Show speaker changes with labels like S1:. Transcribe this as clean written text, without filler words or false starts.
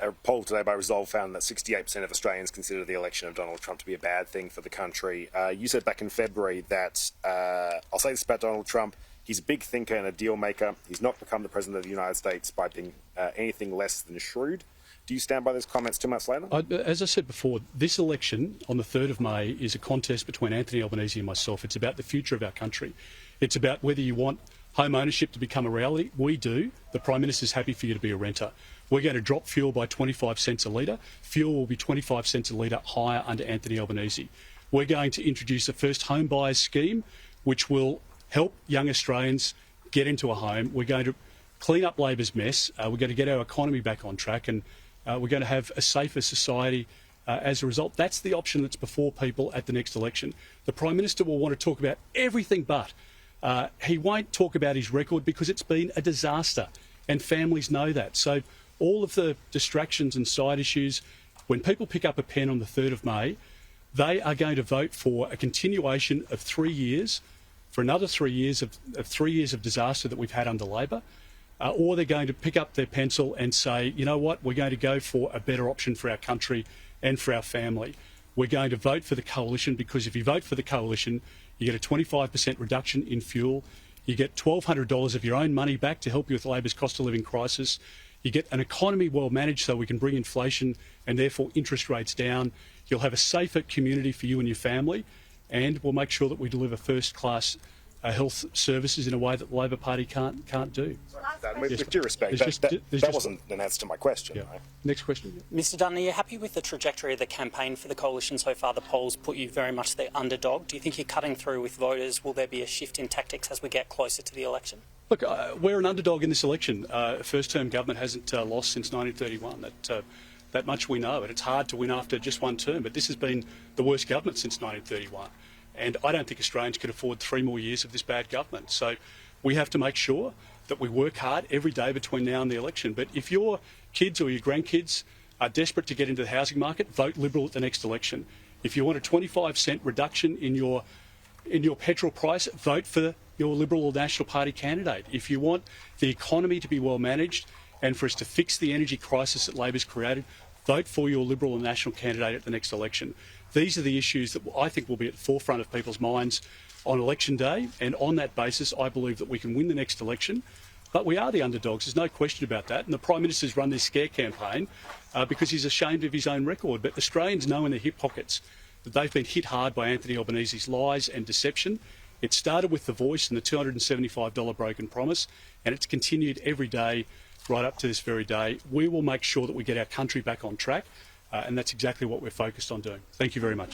S1: A poll today by Resolve found that 68% of Australians consider the election of Donald Trump to be a bad thing for the country. You said back in February that, I'll say this about Donald Trump, he's a big thinker and a deal maker. He's not become the president of the United States by being anything less than shrewd. Do you stand by those comments 2 months later?
S2: As I said before, this election on the 3rd of May is a contest between Anthony Albanese and myself. It's about the future of our country. It's about whether you want home ownership to become a reality. We do. The Prime Minister's happy for you to be a renter. We're going to drop fuel by 25 cents a litre. Fuel will be 25 cents a litre higher under Anthony Albanese. We're going to introduce a first home buyers scheme, which will help young Australians get into a home. We're going to clean up Labor's mess. We're going to get our economy back on track, and we're going to have a safer society as a result. That's the option that's before people at the next election. The Prime Minister will want to talk about everything but. He won't talk about his record because it's been a disaster, and families know that. So all of the distractions and side issues, when people pick up a pen on the 3rd of May, they are going to vote for a continuation of 3 years, for another 3 years of 3 years of disaster that we've had under Labor, or they're going to pick up their pencil and say, you know what, we're going to go for a better option for our country and for our family. We're going to vote for the coalition, because if you vote for the coalition, you get a 25% reduction in fuel, you get $1,200 of your own money back to help you with Labor's cost of living crisis, you get an economy well managed so we can bring inflation and therefore interest rates down, you'll have a safer community for you and your family, and we'll make sure that we deliver first-class health services in a way that the Labor Party can't do.
S1: With due respect, that wasn't an answer to my question.
S2: Yeah.
S1: Right?
S2: Next question.
S3: Mr Dutton, are you happy with the trajectory of the campaign for the coalition so far? The polls put you very much the underdog. Do you think you're cutting through with voters? Will there be a shift in tactics as we get closer to the election?
S2: Look, we're an underdog in this election. First-term government hasn't lost since 1931. That much we know, and it's hard to win after just one term, but this has been the worst government since 1931. And I don't think Australians can afford 3 more years of this bad government. So we have to make sure that we work hard every day between now and the election. But if your kids or your grandkids are desperate to get into the housing market, vote Liberal at the next election. If you want a 25-cent reduction in your petrol price, vote for your Liberal or National Party candidate. If you want the economy to be well managed and for us to fix the energy crisis that Labor's created, vote for your Liberal or National candidate at the next election. These are the issues that I think will be at the forefront of people's minds on election day, and on that basis I believe that we can win the next election. But we are the underdogs, there's no question about that, and the Prime Minister's run this scare campaign because he's ashamed of his own record. But Australians know in their hip pockets that they've been hit hard by Anthony Albanese's lies and deception. It started with The Voice and the $275 broken promise, and it's continued every day right up to this very day. We will make sure that we get our country back on track, and that's exactly what we're focused on doing. Thank you very much.